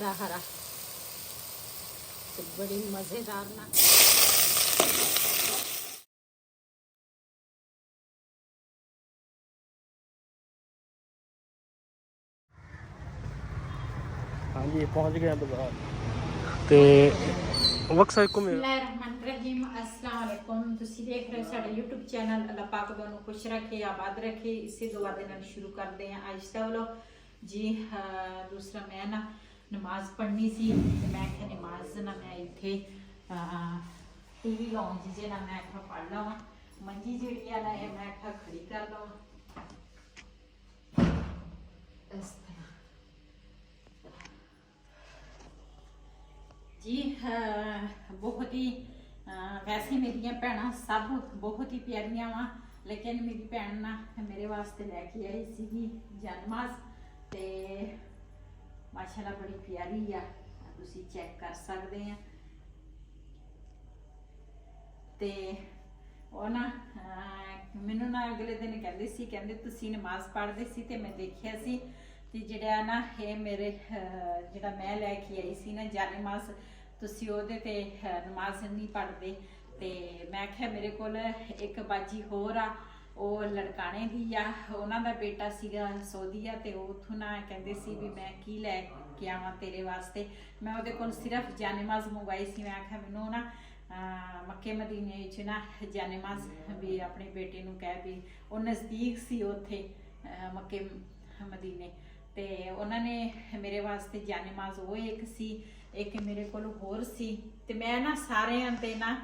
हरा तो बड़ी मज़ेदार ना। हाँ जी पहुँच गए बाजार ਤੇ ਵਕਤ ਸਾਹਿਬ ਘੁੰਮੇ। बिस्मिल्लाहिर्रहमानिर्रहीम अस्सलाम वालेकुम। ਤੁਸੀਂ ਦੇਖ ਰਹੇ ਹੋ ਸਾਡਾ YouTube ਚੈਨਲ। ਅੱਲਾਹ ਪਾਕ ਤੁਹਾਨੂੰ ਖੁਸ਼ ਰੱਖੇ ਆਬਾਦ ਰੱਖੇ। ਇਸੇ ਦੁਆ ਦੇ ਨਾਲ ਸ਼ੁਰੂ ਕਰਦੇ ਹਾਂ ਅੱਜ ਦਾ ਵਲੋਗ ਜੀ। ਦੂਸਰਾ ਮੈਂ ਨਾ ਨਮਾਜ਼ ਪੜ੍ਹਨੀ ਸੀ ਤੇ ਮੈਂ ਕਿਹਾ ਨਮਾਜ਼ ਨਾ ਮੈਂ ਇੱਥੇ ਟੀਵੀ ਲਾਉਣ ਜੀ ਜੇ ਨਾ ਮੈਂ ਕਿਹਾ ਪੜ੍ਹ ਲਵਾਂ। ਮੰਜੀ ਜਿਹੜੀ ਆ ਨਾ ਇਹ ਮੈਂ ਕਿਹਾ ਖੜੀ ਕਰ ਲਵਾਂ ਇਸ ਤਰ੍ਹਾਂ जी। बहुत ही वैसे मेरिया भैन सब बहुत ही प्यारियां वा, लेकिन मेरी भैन ना मेरे वास्ते लैके आई सी जानमाज ते माशाल्लाह बड़ी प्यारी आ, तुसी चेक कर सकते हैं। ते ਉਹ ਨਾ ਮੈਨੂੰ ਨਾ ਅਗਲੇ ਦਿਨ ਕਹਿੰਦੇ ਸੀ, ਕਹਿੰਦੇ ਤੁਸੀਂ ਨਮਾਜ਼ ਪੜ੍ਹਦੇ ਸੀ ਤੇ ਮੈਂ ਦੇਖਿਆ ਸੀ ਤੇ ਜਿਹੜਾ ਨਾ ਇਹ ਮੇਰੇ ਜਿਹੜਾ ਮੈਂ ਲੈ ਕੇ ਆਈ ਸੀ ਨਾ ਜਾਨਮਾਜ਼, ਤੁਸੀਂ ਉਹਦੇ ਤੇ ਨਮਾਜ਼ ਨਹੀਂ ਪੜ੍ਹਦੇ। ਤੇ ਮੈਂ ਕਿਹਾ ਮੇਰੇ ਕੋਲ ਇੱਕ ਬਾਜੀ ਹੋਰ ਆ, ਉਹ ਲੜਕਾਣੇ ਦੀ ਆ, ਉਹਨਾਂ ਦਾ ਬੇਟਾ ਸੀਗਾ ਸਊਦੀ ਆ ਤੇ ਉੱਥੋਂ ਨਾ ਕਹਿੰਦੇ ਸੀ ਵੀ ਮੈਂ ਕੀ ਲੈ ਕੇ ਆਵਾਂ ਤੇਰੇ ਵਾਸਤੇ। ਮੈਂ ਉਹਦੇ ਕੋਲ ਸਿਰਫ ਜਾਨਮਾਜ਼ ਮੰਗਵਾਈ ਸੀ। ਮੈਂ ਆਖਿਆ ਮੈਨੂੰ ਨਾ ਮੱਕੇ ਮਦੀਨੇ 'ਚ ਨਾ ਜਾਨਮਾਜ਼ ਵੀ ਆਪਣੇ ਬੇਟੇ ਨੂੰ ਕਹਿ ਵੀ ਉਹ ਨਜ਼ਦੀਕ ਸੀ ਉੱਥੇ ਮੱਕੇ ਮਦੀਨੇ ਤੇ ਉਹਨਾਂ ਨੇ ਮੇਰੇ ਵਾਸਤੇ ਜਾਨਮਾਜ਼ ਉਹ ਇੱਕ ਸੀ, ਇੱਕ ਮੇਰੇ ਕੋਲ ਹੋਰ ਸੀ। ਤੇ ਮੈਂ ਨਾ ਸਾਰਿਆਂ ਤੇ ਨਾ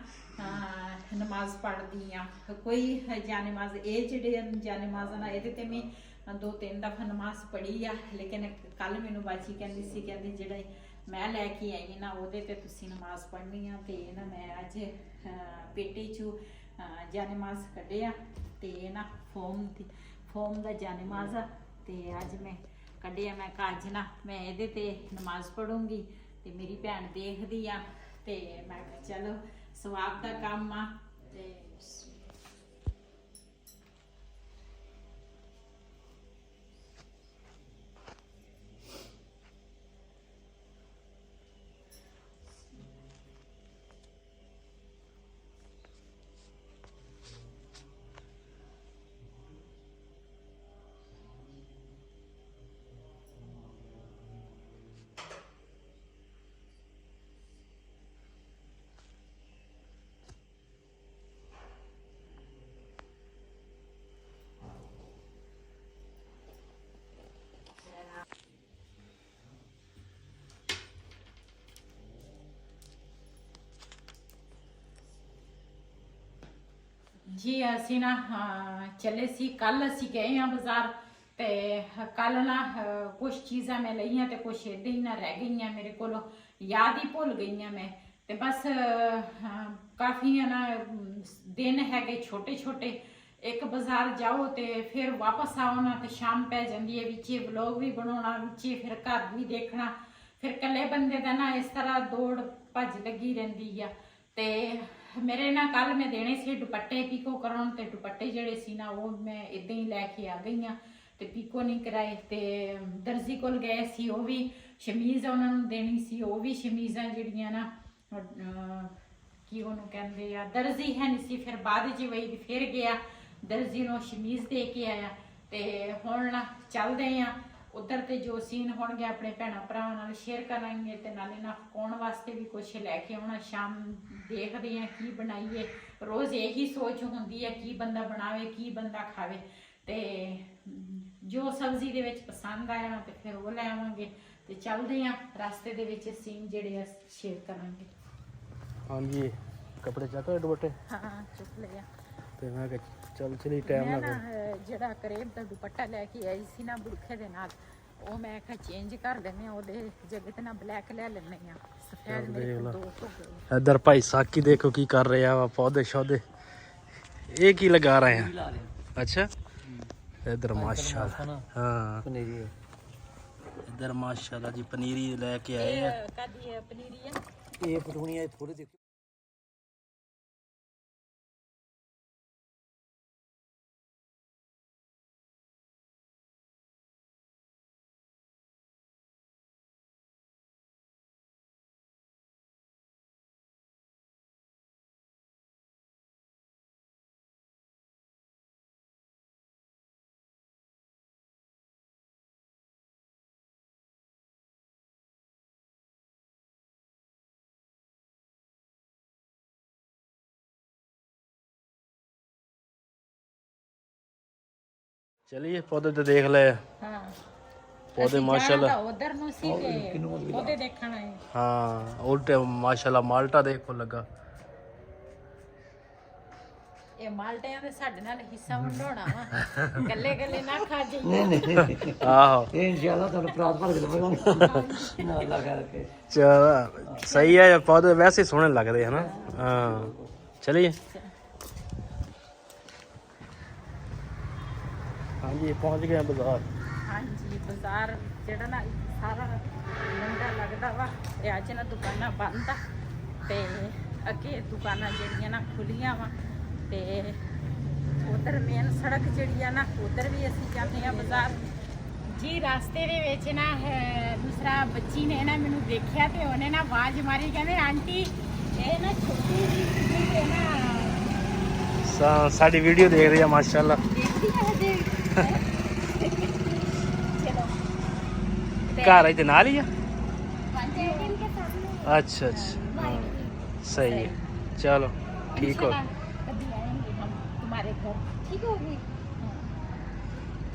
ਨਮਾਜ਼ ਪੜ੍ਹਦੀ ਆ। ਕੋਈ ਜਾਨਮਾਜ਼ ਇਹ ਜਿਹੜੇ ਜਾਨਮਾਜ਼ ਨਾ ਇਹਦੇ ਤੇ ਮੈਂ 2-3 ਦਫਾ ਨਮਾਜ਼ ਪੜ੍ਹੀ ਆ, ਲੇਕਿਨ ਕੱਲ ਮੈਨੂੰ ਬਾਜੀ ਕਹਿੰਦੀ ਸੀ, ਕਹਿੰਦੀ ਜਿਹੜਾ ਮੈਂ ਲੈ ਕੇ ਆਈ ਨਾ ਉਹਦੇ ਤੇ ਤੁਸੀਂ ਨਮਾਜ਼ ਪੜ੍ਹਨੀ ਆ। ਤੇ ਨਾ ਮੈਂ ਅੱਜ ਪੇਟੇ 'ਚੋਂ ਜਾਨਮਾਜ਼ ਕੱਢਿਆ ਤੇ ਨਾ ਫੋਮ ਦਾ ਜਾਨਮਾਜ਼ ਆ ਤੇ ਅੱਜ ਮੈਂ ਕੱਢਿਆ। ਮੈਂ ਕਿਹਾ ਅੱਜ ਨਾ ਮੈਂ ਇਹਦੇ ਤੇ ਨਮਾਜ਼ ਪੜੂੰਗੀ ਤੇ ਮੇਰੀ ਭੈਣ ਦੇਖਦੀ ਆ ਤੇ ਮੈਂ ਕਿਹਾ ਚਲੋ ਸਵਾਬ ਦਾ ਕੰਮ ਆ। ਤੇ ਜੀ ਅਸੀਂ ਨਾ ਚੱਲੇ ਸੀ, ਕੱਲ ਅਸੀਂ ਗਏ ਆ ਬਾਜ਼ਾਰ ਤੇ ਕੱਲ ਨਾ ਕੁਝ ਚੀਜ਼ਾਂ ਮੈਂ ਲਈਆਂ ਤੇ ਕੁਝ ਏਦਾਂ ਹੀ ਨਾ ਰਹਿ ਗਈਆਂ ਮੇਰੇ ਕੋਲੋਂ, ਯਾਦ ਹੀ ਭੁੱਲ ਗਈਆਂ ਮੈਂ। ਤੇ ਬਸ ਕਾਫੀ ਨਾ ਦਿਨ ਹੈਗੇ ਛੋਟੇ ਛੋਟੇ, ਇੱਕ ਬਾਜ਼ਾਰ ਜਾਓ ਤੇ ਫਿਰ ਵਾਪਸ ਆਓ ਨਾ ਤੇ ਸ਼ਾਮ ਪੈ ਜਾਂਦੀ ਹੈ, ਵਿੱਚੇ ਵਲੋਗ ਵੀ ਬਣਾਉਣਾ, ਵਿੱਚੇ ਫਿਰ ਘਰ ਵੀ ਦੇਖਣਾ, ਫਿਰ ਇਕੱਲੇ ਬੰਦੇ ਦਾ ਨਾ ਇਸ ਤਰ੍ਹਾਂ ਦੌੜ ਭੱਜ ਲੱਗੀ ਰਹਿੰਦੀ ਆ। ਤੇ ਮੇਰੇ ਨਾ ਕੱਲ ਮੈਂ ਦੇਣੇ ਸੀ ਦੁਪੱਟੇ ਪੀਕੋ ਕਰਾਉਣ ਤੇ ਦੁਪੱਟੇ ਜਿਹੜੇ ਸੀ ਨਾ ਉਹ ਮੈਂ ਇਦਾਂ ਹੀ ਲੈ ਕੇ ਆ ਗਈ ਆ ਤੇ ਪੀਕੋ ਨਹੀਂ ਕਰਾਏ। ਤੇ ਦਰਜੀ ਕੋਲ ਗਏ ਸੀ, ਉਹ ਵੀ ਸ਼ਮੀਜ਼ ਉਹਨਾਂ ਨੂੰ ਦੇਣੀ ਸੀ, ਉਹ ਵੀ ਸ਼ਮੀਜ਼ਾਂ ਜਿਹੜੀਆਂ ਨਾ ਕੀ ਉਹਨੂੰ ਕਹਿੰਦੇ ਆ ਦਰਜੀ ਹੈ ਨਹੀਂ ਸੀ। ਫਿਰ ਬਾਅਦ 'ਚ ਵਈ ਫਿਰ ਗਿਆ ਦਰਜੀ ਨੂੰ ਸ਼ਮੀਜ਼ ਦੇ ਕੇ ਆਇਆ। ਤੇ ਹੁਣ ਨਾ ਚੱਲਦੇ ਆ ਉਧਰ ਤੇ ਜੋ ਸੀਨ ਹੋਣਗੇ ਆਪਣੇ ਭੈਣਾਂ ਭਰਾਵਾਂ ਨਾਲ ਸ਼ੇਅਰ ਕਰਾਂਗੇ ਤੇ ਨਾਲੇ ਨਾ ਪਕਾਉਣ ਵਾਸਤੇ ਵੀ ਕੁਝ ਲੈ ਕੇ ਆਉਣਾ। ਸ਼ਾਮ ਦੇਖਦੇ ਆ ਕੀ ਬਣਾਈਏ, ਰੋਜ਼ ਇਹੀ ਸੋਚ ਹੁੰਦੀ ਹੈ ਕੀ ਬੰਦਾ ਬਣਾਵੇ ਕੀ ਬੰਦਾ ਖਾਵੇ। ਤੇ ਜੋ ਸਬਜ਼ੀ ਦੇ ਵਿੱਚ ਪਸੰਦ ਆਇਆ ਤੇ ਫਿਰ ਉਹ ਲੈ ਆਵਾਂਗੇ ਤੇ ਚੱਲਦੇ ਆ ਰਸਤੇ ਦੇ ਵਿੱਚ ਸੀਨ ਜਿਹੜੇ ਆ ਸ਼ੇਅਰ ਕਰਾਂਗੇ। ਹਾਂਜੀ ਕੱਪੜੇ ਚੱਕ ਲਏ ਦੁਪੱਟੇ? ਹਾਂ ਚੁੱਕ ਲਿਆ ਤੇ ਮੈਂ ਕਿਹਾ ਚੱਲ ਚਲੀ ਟਾਈਮ ਮੈਂ ਨਾਲ ਨਾ ਜਿਹੜਾ ਕਰੇਬ ਦਾ ਦੁਪੱਟਾ ਲੈ ਕੇ ਆਈ ਸੀ ਨਾ ਬੁਰਖੇ ਦੇ ਨਾਲ, ਉਹ ਮੈਂ ਕਿਹਾ ਚੇਂਜ ਕਰ ਲੈਂਦੇ ਆ, ਉਹਦੇ ਜਗ੍ਹਾ ਤੇ ਨਾ ਬਲੈਕ ਲੈ ਲੈਂਦੇ ਆ, ਸਫੈਦ ਮੇਰੇ ਕੋਲ 2 ਹੋ ਗਏ। ਇੱਧਰ ਭਾਈ ਸਾਕੀ ਦੇਖੋ ਕੀ ਕਰ ਰਿਹਾ ਵਾ, ਪੌਦੇ ਸ਼ੌਦੇ ਇਹ ਕੀ ਲਗਾ ਰਹੇ ਆ? ਅੱਛਾ ਇੱਧਰ ਮਾਸ਼ਾਅੱਲਾ, ਹਾਂ ਪਨੀਰੀ, ਇੱਧਰ ਮਾਸ਼ਾਅੱਲਾ ਜੀ ਪਨੀਰੀ ਲੈ ਕੇ ਆਏ ਆ। ਕਾਦੀ ਹੈ ਪਨੀਰੀ ਆ? ਇਹ ਪਟੂਣੀਆਂ ਥੋੜੇ ਦੇਖੋ। चलिए पौधे तो देख ले। ਹਾਂ पौधे माशाल्लाह। ਉਧਰ ਨੂੰ ਸੀ ਤੇ ਉਹਦੇ ਦੇਖਣ ਆਏ। हाँ उल्टे माशाल्लाह माल्टा देखो लगा। ਇਹ ਮਾਲਟਿਆਂ ਦੇ ਸਾਡੇ ਨਾਲ ਹਿੱਸਾ ਵੰਡਾਉਣਾ ਵਾ ਗੱਲੇ ਗੱਲੇ ਨਾ ਖਾ ਜਾਈਏ। ਨਹੀਂ आहो ਇਹ ਇਨਸ਼ਾਅੱਲਾ ਤੁਹਾਨੂੰ ਪ੍ਰਾਤ ਭਰ ਕੇ ਦਵਾਂਗਾ ਨਾ ਲਗਾ ਕੇ। चलो सही है पौधे वैसे ही सोहने लगते हैं ना। हाँ चलिए हाँ जी पहुंच गए बाजार। ਹਾਂਜੀ ਬਾਜ਼ਾਰ ਜਿਹੜਾ ਨਾ ਸਾਰਾ ਲੰਗਾ ਲੱਗਦਾ ਵਾ ਤੇ ਅੱਜ ਨਾ ਦੁਕਾਨਾਂ ਬੰਦ ਆ ਤੇ ਅੱਗੇ ਦੁਕਾਨਾਂ ਜਿਹੜੀਆਂ ਨਾ ਖੁੱਲੀਆਂ ਵਾ ਤੇ ਉਧਰ ਮੇਨ ਸੜਕ ਜਿਹੜੀ ਆ ਨਾ ਉਧਰ ਵੀ ਅਸੀਂ ਜਾਂਦੇ ਆ ਬਾਜ਼ਾਰ ਜੀ। ਰਸਤੇ ਦੇ ਵਿੱਚ ਨਾ ਦੂਸਰਾ ਬੱਚੀ ਨੇ ਨਾ ਮੈਨੂੰ ਦੇਖਿਆ ਤੇ ਉਹਨੇ ਨਾ ਆਵਾਜ਼ ਮਾਰੀ ਕਹਿੰਦੇ ਆਂਟੀ ਇਹ ਨਾ ਛੋਟੀ ਜਿਹੀ ਤੇ ਨਾ साड़ी वीडियो देख रही है माशाल्लाह। ਦੇਖਦੀ ਆ ਹਜੇ ਚਲੋ घर इधर नाल ही है। ਪੰਜੇ ਦਿਨ ਕੇ ਸਾਹਮਣੇ अच्छा अच्छा हाँ, सही है चलो ठीक हो। कभी आएंगे हम तुम्हारे घर ठीक होगी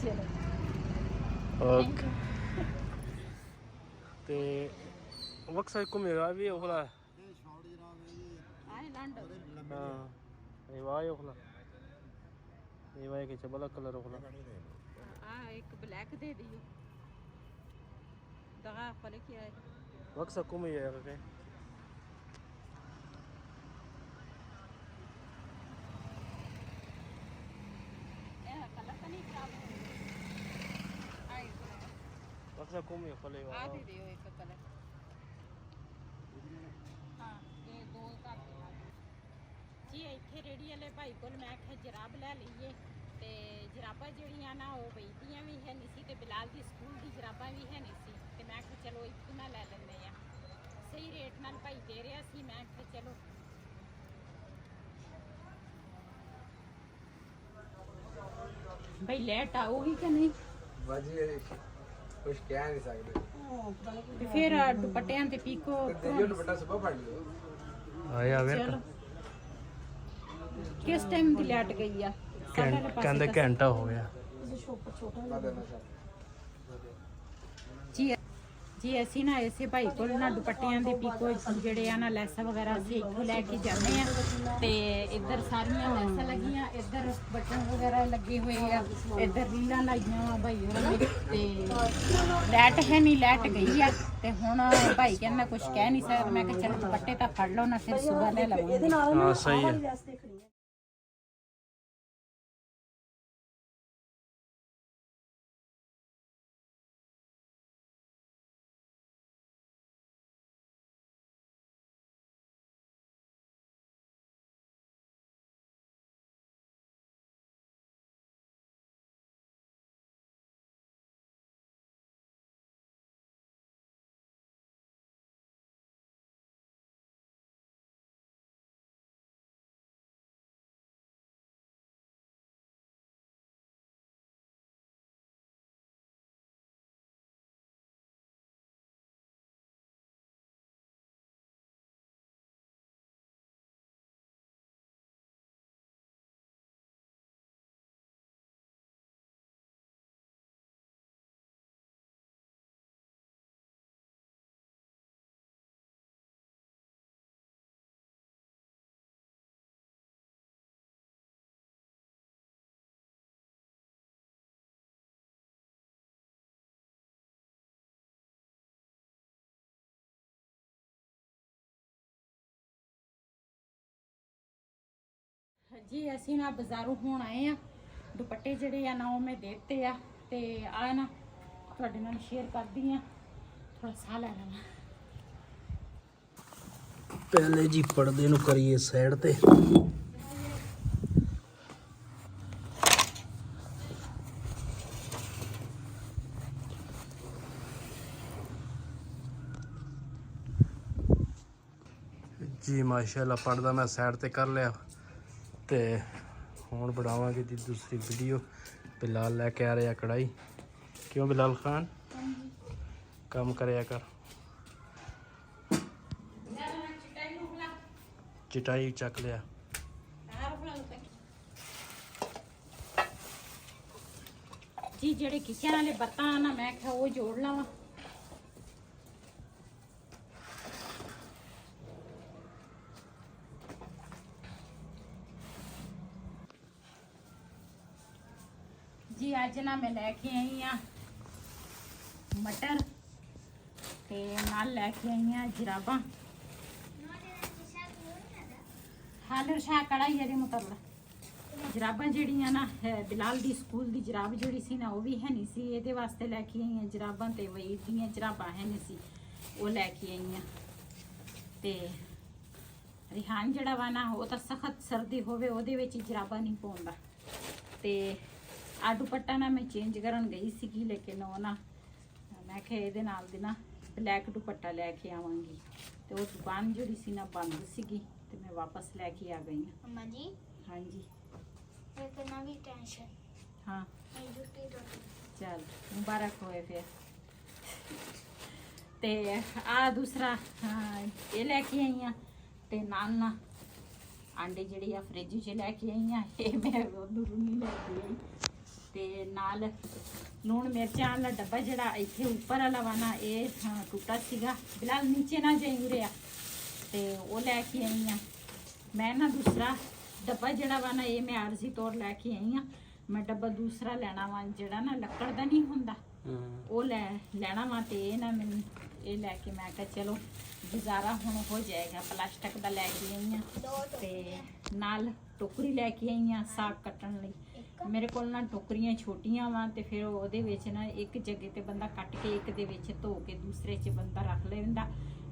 चलो ओके ते वक्त साइड घूमेगा भी ओखला। आइलैंड हाँ ये वाह ओखला ये वाह के चबला कलर ओखला। एक ब्लैक दे दियो दगा फले क्या है वक्त साइड घूमे जाएगा के कलर तो नहीं खराब वक्त साइड घूमे फले आ दे दियो एक कलर हाँ ये दो का जी ਇੱਥੇ ਰੇੜੀ ਵਾਲੇ ਭਾਈ ਕੋਲ ਮੈਂ ਕਿਹਾ ਜਰਾਬ ਲੈ ਲਈਏ ਤੇ ਜਰਾਬਾਂ ਜਿਹੜੀਆਂ ਨਾ ਉਹ ਵੇਚਦੀਆਂ ਵੀ ਹੈ ਨਹੀਂ ਸੀ ਤੇ ਬਿਲਾਲ ਦੀ ਸਕੂਲ ਦੀ ਜਰਾਬਾਂ ਵੀ ਹੈ ਨਹੀਂ ਸੀ ਤੇ ਮੈਂ ਕਿਹਾ ਚਲੋ ਇੱਥੋਂ ਨਾ ਲੈ ਲੈਂਦੇ ਆ ਸਹੀ ਰੇਟ ਨਾਲ ਭਾਈ ਦੇ ਰਿਹਾ ਸੀ ਮੈਂ ਕਿਹਾ ਚਲੋ ਭਾਈ ਲੈਟ ਆਊਗੀ ਕਿ ਨਹੀਂ ਬਾਜੀ ਕੁਝ ਕਹਿ ਨਹੀਂ ਸਕਦੇ ਤੇ ਫਿਰ ਦੁਪੱਟਿਆਂ ਤੇ ਪੀਕੋ ਤੇ ਦੁਪੱਟਾ ਸੁਬਾ ਫੜ ਲਿਓ आया वे ਚਲੋ ਕਿਸ ਟਾਈਮ ਦੀ ਲੈਟ ਗਈ ਆ कहते घंटा हो गया। ਜੀ ਜੀ ਅਸੀਂ ਨਾ ਇਸੇ ਭਾਈ ਕੋਲ ਨਾ ਦੁਪੱਟਿਆਂ ਦੇ ਪੀਕੋ ਜਿਹੜੇ ਆ ਨਾ ਲੈਸਾਂ ਵਗੈਰਾ ਅਸੀਂ ਇੱਥੋਂ ਲੈ ਕੇ ਜਾਂਦੇ ਆ ਤੇ ਇੱਧਰ ਸਾਰੀਆਂ ਲੈਸਾਂ ਲੱਗੀਆਂ ਇੱਧਰ ਬਟਨ ਵਗੈਰਾ ਲੱਗੇ ਹੋਏ ਆ ਇੱਧਰ ਰੀਲਾਂ ਲਾਈਆਂ ਵਾ ਭਾਈ ਉਹਨਾਂ ਨੇ ਤੇ ਲੈਟ ਹੈ ਨਹੀਂ ਲੈਟ ਗਈ ਆ ਤੇ ਹੁਣ ਭਾਈ ਕਹਿੰਦਾ ਕੁਝ ਕਹਿ ਨਹੀਂ ਸਕਦਾ ਮੈਂ ਕਿਹਾ ਚਲ ਦੁਪੱਟੇ ਤਾਂ ਫੜ ਲਓ ਨਾ ਫਿਰ ਸਵੇਰ ਲੈ ਲਵਾਂਗੇ हाँ सही है। ਜੀ ਅਸੀਂ ਨਾ ਬਾਜ਼ਾਰੋਂ ਹੁਣ ਆਏ ਆ ਦੁਪੱਟੇ ਜਿਹੜੇ ਆ ਨਾ ਉਹ ਮੈਂ ਦੇਤੇ ਆ ਤੇ ਆ ਨਾ ਤੁਹਾਡੇ ਨਾਲ ਸ਼ੇਅਰ ਕਰਦੀ ਆ ਥੋੜਾ ਸਾਹ ਲੈ ਲਵਾਂ पहले जी पर्दे नु करिए साइड ते जी माशाल्लाह पर्दा मैं साइड ते कर लिया ते हुण बनावांगे जी दूसरी वीडियो। बिलाल लेके आ रहा कढ़ाई क्यों बिलाल खान काम करया कर चिटाई चक लिया ਜੀ ਜਿਹੜੇ ਕਿਚਨ ਵਾਲੇ ਬਰਤਨ ਆ ਨਾ ਮੈਂ ਕਿਹਾ ਉਹ ਜੋੜ ਲਵਾਂ। ਜੀ ਅੱਜ ਨਾ ਮੈਂ ਲੈ ਕੇ ਆਈ ਆ ਮਟਰ ਤੇ ਨਾਲ ਲੈ ਕੇ ਆਈ ਆ ਜਰਾਬਾਂ। ਹਾਲਰ ਸ਼ਾ ਕੜਾਈ ਇਹਦੇ ਮੁਤਬਲ ਜਰਾਬਾਂ ਜਿਹੜੀਆਂ ਨਾ ਬਿਲਾਲ ਦੀ ਸਕੂਲ ਦੀ ਜਰਾਬ ਜਿਹੜੀ ਸੀ ਨਾ ਉਹ ਵੀ ਹੈ ਨਹੀਂ ਸੀ, ਇਹਦੇ ਵਾਸਤੇ ਲੈ ਕੇ ਆਈ ਆ ਜਰਾਬਾਂ। ਤੇ ਵਈ ਦੀਆਂ ਜਰਾਬਾਂ ਹੈ ਨਹੀਂ ਸੀ ਉਹ ਲੈ ਕੇ ਆਈ ਆ। ਤੇ ਰਿਹਾਨ ਜਿਹੜਾ ਵਾ ਨਾ ਉਹ ਤਾਂ ਸਖਤ ਸਰਦੀ ਹੋਵੇ ਉਹਦੇ ਵਿੱਚ ਜਰਾਬਾਂ ਨਹੀਂ ਪਾਉਂਦਾ। ਤੇ ਆ ਦੁਪੱਟਾ ਨਾ ਮੈਂ ਚੇਂਜ ਕਰਨ ਗਈ ਸੀਗੀ, ਲੇਕਿਨ ਉਹ ਨਾ ਮੈਂ ਕਿਹਾ ਇਹਦੇ ਨਾਲ ਦੀ ਨਾ ਬਲੈਕ ਦੁਪੱਟਾ ਲੈ ਕੇ ਆਵਾਂਗੀ। ਤੇ ਉਹ ਦੁਕਾਨ ਜਿਹੜੀ ਸੀ ਨਾ ਬੰਦ ਸੀਗੀ ਤੇ ਮੈਂ ਵਾਪਸ ਲੈ ਕੇ ਆ ਗਈ ਹਾਂ। अम्मा जी ਹਾਂਜੀ एक नवी टेंशन ਹਾਂ मैं जुटी तो ਚੱਲ ਮੁਬਾਰਕ ਹੋਏ ਫਿਰ। ਤੇ ਆ ਦੂਸਰਾ ਇਹ ਲੈ ਕੇ ਆਈ ਆ ਤੇ ਨਾਲ ਨਾ ਆਂਡੇ ਜਿਹੜੇ ਆ ਫ੍ਰਿਜ 'ਚ ਲੈ ਕੇ ਆਈ ਆ, ਇਹ ਮੈਂ ਉਧਰੋਂ ਨਹੀਂ ਲੈ ਕੇ ਆਈ। ਤੇ ਨਾਲ ਲੂਣ ਮਿਰਚਾਂ ਵਾਲਾ ਡੱਬਾ ਜਿਹੜਾ ਇੱਥੇ ਉੱਪਰ ਵਾਲਾ ਵਾ ਨਾ ਇਹ ਟੁੱਟਾ ਸੀਗਾ, ਬਿਲਾਲ ਨੀਚੇ ਨਾ ਜਾਈ ਉਰੇ ਆ, ਤੇ ਉਹ ਲੈ ਕੇ ਆਈ ਆ ਮੈਂ ਨਾ। ਦੂਸਰਾ ਡੱਬਾ ਜਿਹੜਾ ਵਾ ਨਾ ਇਹ ਮੈਂ ਆਰਜ਼ੀ ਤੌਰ ਲੈ ਕੇ ਆਈ ਆ। ਮੈਂ ਡੱਬਾ ਦੂਸਰਾ ਲੈਣਾ ਵਾ ਜਿਹੜਾ ਨਾ ਲੱਕੜ ਦਾ ਨਹੀਂ ਹੁੰਦਾ ਉਹ ਲੈਣਾ ਵਾ। ਤੇ ਇਹ ਨਾ ਮੈਨੂੰ ਇਹ ਲੈ ਕੇ ਮੈਂ ਕਿਹਾ ਚਲੋ ਗੁਜ਼ਾਰਾ ਹੁਣ ਹੋ ਜਾਏਗਾ। ਪਲਾਸਟਿਕ ਦਾ ਲੈ ਕੇ ਆਈ ਆ ਤੇ ਨਾਲ ਟੋਕਰੀ ਲੈ ਕੇ ਆਈ ਆ ਸਾਗ ਕੱਟਣ ਲਈ। ਮੇਰੇ ਕੋਲ ਨਾ ਟੋਕਰੀਆਂ ਛੋਟੀਆਂ ਵਾ ਤੇ ਫਿਰ ਉਹਦੇ ਵਿੱਚ ਨਾ ਇੱਕ ਜਗ੍ਹਾ ਤੇ ਬੰਦਾ ਕੱਟ ਕੇ ਇੱਕ ਦੇ ਵਿੱਚ ਧੋ ਕੇ ਦੂਸਰੇ 'ਚ ਬੰਦਾ ਰੱਖ ਲੈਂਦਾ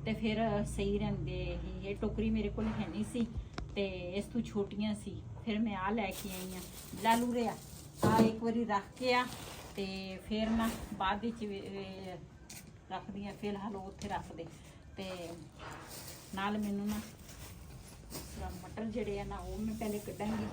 ਤੇ ਫਿਰ ਸਹੀ ਰਹਿੰਦੇ। ਇਹ ਟੋਕਰੀ ਮੇਰੇ ਕੋਲ ਹੈ ਨਹੀਂ ਸੀ ਤੇ ਇਸ ਤੋਂ ਛੋਟੀਆਂ ਸੀ, ਫਿਰ ਮੈਂ ਆ ਲੈ ਕੇ ਆਈ ਆ। ਲਾਲੂ ਰਿਆ ਆ ਇੱਕ ਵਾਰੀ ਰੱਖ ਕੇ ਆ ਤੇ ਫਿਰ ਨਾ ਬਾਅਦ ਵਿੱਚ ਰੱਖਦੀ ਆ। ਫਿਲਹਾਲ ਉੱਥੇ ਰੱਖ ਦੇ। ਤੇ ਨਾਲ ਮੈਨੂੰ ਨਾ ਮਟਰ ਜਿਹੜੇ ਆ ਨਾ ਉਹ ਮੈਂ ਪਹਿਲੇ ਕੱਢਾਂਗੀ।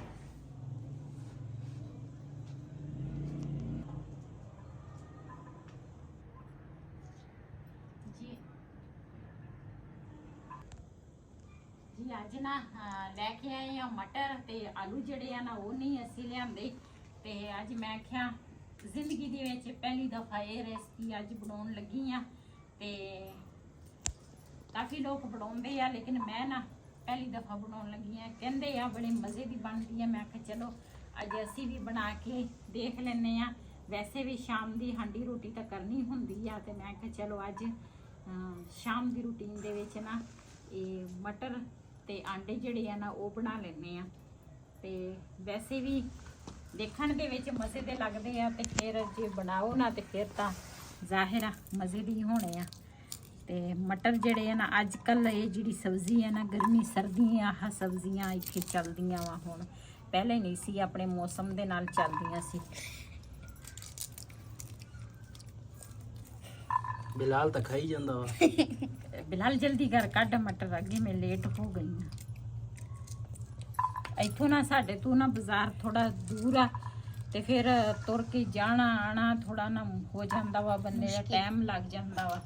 ਜੀ ਅੱਜ ਨਾ ਲੈ ਕੇ ਆਏ ਆ ਮਟਰ ਤੇ ਆਲੂ ਜਿਹੜੇ ਆ ਨਾ ਉਹ ਨਹੀਂ ਅਸੀਂ ਲਿਆਂਦੇ। ਤੇ ਅੱਜ ਮੈਂ ਕਿਹਾ ਜ਼ਿੰਦਗੀ ਦੇ ਵਿੱਚ ਪਹਿਲੀ ਦਫਾ ਇਹ ਰੈਸਪੀ ਅੱਜ ਬਣਾਉਣ ਲੱਗੀ ਆ। ਤੇ ਕਾਫੀ ਲੋਕ ਬਣਾਉਂਦੇ ਆ ਲੇਕਿਨ ਮੈਂ ਨਾ ਪਹਿਲੀ ਦਫਾ ਬਣਾਉਣ ਲੱਗੀ ਆ। ਕਹਿੰਦੇ ਆ ਬੜੇ ਮਜ਼ੇ ਦੀ ਬਣਦੀ ਆ। ਮੈਂ ਕਿਹਾ ਚਲੋ ਅੱਜ ਅਸੀਂ ਵੀ ਬਣਾ ਕੇ ਦੇਖ ਲੈਂਦੇ ਆ। ਵੈਸੇ ਵੀ ਸ਼ਾਮ ਦੀ ਹਾਂਡੀ ਰੋਟੀ ਤਾਂ ਕਰਨੀ ਹੁੰਦੀ ਆ ਤੇ ਮੈਂ ਕਿਹਾ ਚਲੋ ਅੱਜ ਸ਼ਾਮ ਦੀ ਰੂਟੀਨ ਦੇ ਵਿੱਚ ਨਾ ਇਹ ਮਟਰ ਤੇ ਆਂਡੇ ਜਿਹੜੇ ਆ ਨਾ ਉਹ ਬਣਾ ਲੈਂਦੇ ਆ। ਤੇ ਵੈਸੇ ਵੀ ਦੇਖਣ ਦੇ ਵਿੱਚ ਮਜ਼ੇ ਦੇ ਲੱਗਦੇ ਆ ਤੇ ਫਿਰ ਜੇ ਬਣਾਓ ਨਾ ਤੇ ਫਿਰ ਤਾਂ ਜ਼ਾਹਿਰ ਆ ਮਜ਼ੇ ਦੀ ਹੋਣੇ ਆ। ਤੇ ਮਟਰ ਜਿਹੜੇ ਆ ਨਾ ਅੱਜ ਕੱਲ ਇਹ ਜਿਹੜੀ ਸਬਜ਼ੀ ਆ ਨਾ ਗਰਮੀ ਸਰਦੀ ਆਹ ਸਬਜ਼ੀਆਂ ਇੱਥੇ ਚੱਲਦੀਆਂ ਵਾ। ਹੁਣ ਪਹਿਲੇ ਨਹੀਂ ਸੀ, ਆਪਣੇ ਮੌਸਮ ਦੇ ਨਾਲ ਚੱਲਦੀਆਂ ਸੀ। ਬਿਲਾਲ ਤਾਂ ਖਾਈ ਜਾਂਦਾ ਵਾ। ਬਿਲਾਲ ਜਲਦੀ ਕਰ ਕੱਢ ਮਟਰ, ਅੱਗੇ ਮੈਂ ਲੇਟ ਹੋ ਗਈ ਹਾਂ। ਇੱਥੋਂ ਨਾ ਸਾਡੇ ਤੋਂ ਨਾ ਬਾਜ਼ਾਰ ਥੋੜਾ ਦੂਰ ਆ ਤੇ ਫਿਰ ਤੁਰ ਕੇ ਜਾਣਾ ਆਣਾ ਥੋੜਾ ਨਾ ਹੋ ਜਾਂਦਾ ਵਾ, ਬੰਦੇ ਦਾ ਟਾਈਮ ਲੱਗ ਜਾਂਦਾ ਵਾ।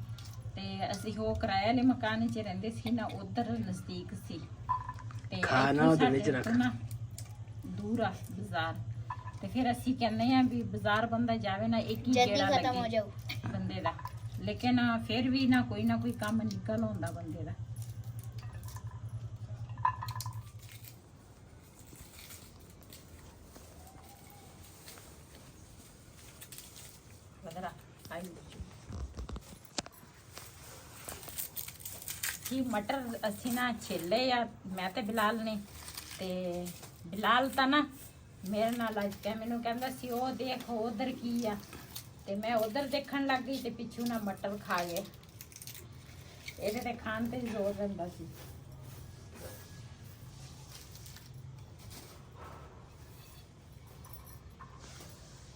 ਤੇ ਅਸੀਂ ਉਹ ਕਿਰਾਏ ਵਾਲੇ ਮਕਾਨ 'ਚ ਰਹਿੰਦੇ ਸੀ ਨਾ, ਉਧਰ ਨਜ਼ਦੀਕ ਸੀ ਤੇ ਖਾਣਾ ਉਹਦੇ ਵਿੱਚ ਰੱਖ ਨਾ ਦੂਰ ਆ ਬਾਜ਼ਾਰ। ਤੇ ਫਿਰ ਅਸੀਂ ਕਹਿੰਦੇ ਆ ਵੀ ਬਾਜ਼ਾਰ ਬੰਦਾ ਜਾਵੇ ਨਾ ਇੱਕ ਹੀ ਗੇੜਾ ਲੱਗੇ ਬੰਦੇ ਦਾ, ਲੇਕਿਨ ਫਿਰ ਵੀ ਨਾ ਕੋਈ ਕੰਮ ਨਿਕਲ ਆਉਂਦਾ ਬੰਦੇ ਦਾ। ਜੀ ਮਟਰ ਅਸੀਂ ਨਾ ਛਿੱਲੇ ਆ ਮੈਂ ਤੇ ਬਿਲਾਲ ਨੇ। ਤੇ ਬਿਲਾਲ ਤਾਂ ਨਾ ਮੇਰੇ ਨਾਲ ਅੱਜ ਕੇ ਮੈਨੂੰ ਕਹਿੰਦਾ ਸੀ ਉਹ ਦੇਖ ਉਧਰ ਕੀ ਆ, ਤੇ ਮੈਂ ਉਧਰ ਦੇਖਣ ਲੱਗ ਗਈ ਤੇ ਪਿੱਛੋਂ ਨਾ ਮਟਰ ਖਾ ਗਏ। ਇਹਦੇ ਤੇ ਖਾਣ ਤੇ ਜ਼ੋਰ ਦਿੰਦਾ ਸੀ।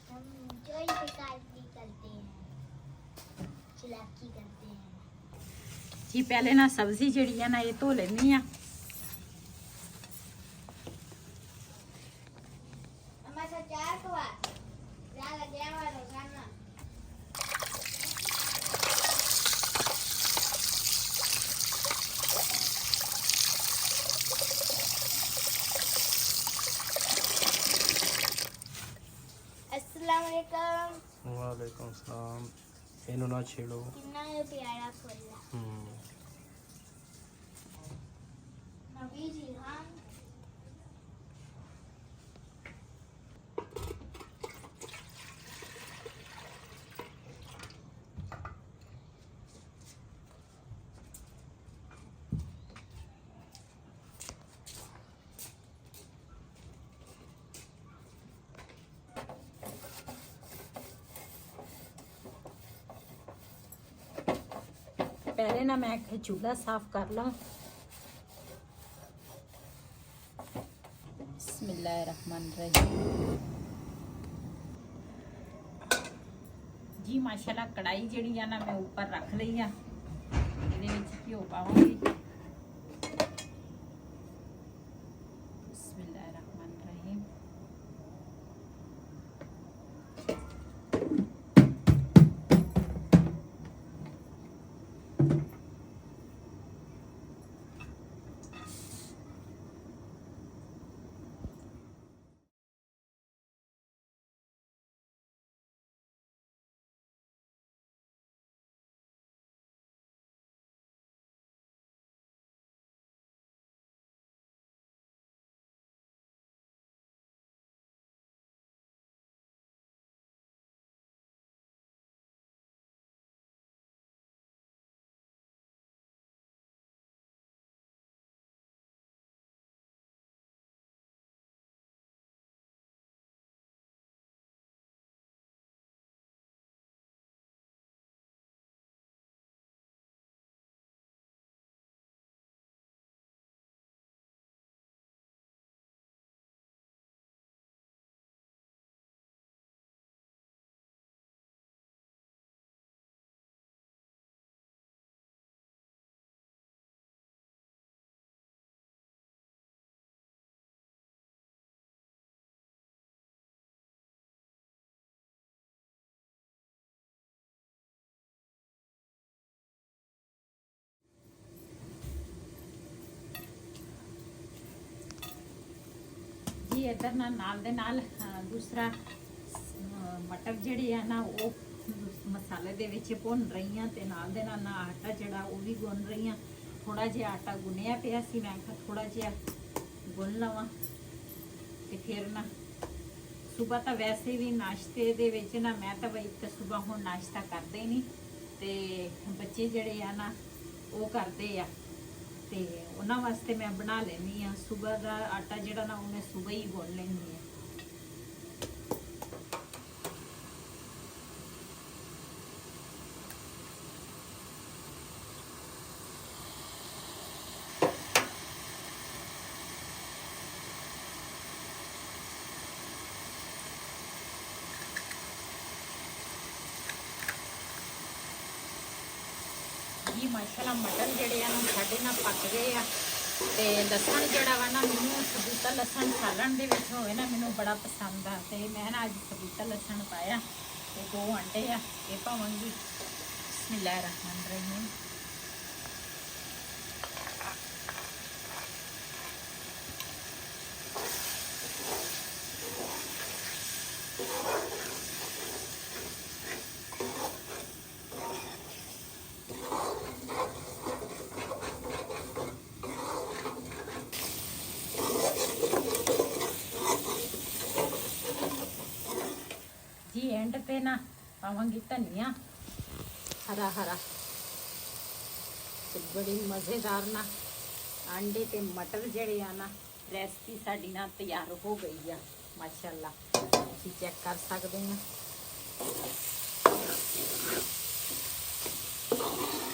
हम जो ही शिकार भी करते हैं, चिलाकी करते हैं। ਜੀ ਪਹਿਲੇ ਨਾ ਸਬਜ਼ੀ ਜਿਹੜੀ ਆ ਨਾ ਇਹ ਧੋ ਲੈਣੀ ਆ। अम्मा से चार को क्या लगे वाला खाना अस्सलाम वालेकुम। वालेकुम सलाम। इन्हों ना छेड़ो। कितना ये प्यारा फूल है नबी जी हाँ पहले ना मैं चूल्हा साफ कर ला। बिस्मिल्लाहिर्रहमानिर्रहीम। जी माशाल्लाह कढ़ाई ਜਿਹੜੀ ਆ ਨਾ मैं ऊपर रख ਲਈ ਆ। ਇਹਦੇ ਵਿੱਚ ਘਿਓ ਪਾਵਾਂਗੀ। बिस्मिल्लाहिर्रहमानिर्रहीम। ਜੀ ਇਧਰ ਨਾਲ ਦੇ ਨਾਲ ਦੂਸਰਾ ਮਟਰ ਜਿਹੜੇ ਆ ਨਾ ਉਹ ਮਸਾਲੇ ਦੇ ਵਿੱਚ ਭੁੰਨ ਰਹੀ ਆ ਤੇ ਨਾਲ ਦੇ ਨਾਲ ਆਟਾ ਜਿਹੜਾ ਉਹ ਵੀ ਗੁੰਨ ਰਹੀ ਆ। ਥੋੜਾ ਜਿਹਾ ਆਟਾ ਗੁੰਨਿਆ ਪਿਆ ਸੀ, ਮੈਂ ਕਿਹਾ ਥੋੜਾ ਜਿਹਾ ਗੁੰਨ ਲਵਾਂ ਤੇ ਫਿਰ ਨਾ ਸਵੇਰ ਤਾਂ ਵੈਸੇ ਵੀ ਨਾਸ਼ਤੇ ਦੇ ਵਿੱਚ ਨਾ ਮੈਂ ਤਾਂ ਬਈ ਤਾਂ ਸਵੇਰ ਹੁਣ ਨਾਸ਼ਤਾ ਕਰਦੇ ਨਹੀਂ ਤੇ ਬੱਚੇ ਜਿਹੜੇ ਆ ਨਾ ਉਹ ਕਰਦੇ ਆ ਤੇ ਉਹਨਾਂ ਵਾਸਤੇ ਮੈਂ ਬਣਾ ਲੈਣੀ ਆ। ਸਵੇਰ ਦਾ ਆਟਾ ਜਿਹੜਾ ਨਾ ਉਹ ਮੈਂ ਸਵੇਰ ਹੀ ਗੁੰਨ ਲੈਂਦੀ ਆ। जी माशाल्लाह मटर ਜਿਹੜੇ ਆ ਨਾ ਸਾਡੇ ਨਾਲ ਪੱਕ ਗਏ ਆ ਤੇ ਲਸਣ ਜਿਹੜਾ ਵਾ ਨਾ ਮੈਨੂੰ ਸਬੂਤਾ ਲਸਣ ਸਾਲਣ ਦੇ ਵਿੱਚ ਹੋਵੇ ਨਾ ਮੈਨੂੰ ਬੜਾ ਪਸੰਦ ਆ ਤੇ ਮੈਂ ਨਾ ਅੱਜ ਸਬੂਤਾ ਲਸਣ ਪਾਇਆ ਤੇ 2 ਅੰਡੇ ਆ ਇਹ ਪਾਵਾਂਗੀ। ਬਿਸਮਿल्लाहिर्रहमानिर्रहीम। जी एंड पे ना पावांगी धनिया हरा हरा ते बड़ी मज़ेदार ना अंडे ते मटर जड़े आ ना रेसिपी साड़ी ना तैयार हो गई है माशाल्लाह। तुसीं चेक कर सकते हैं।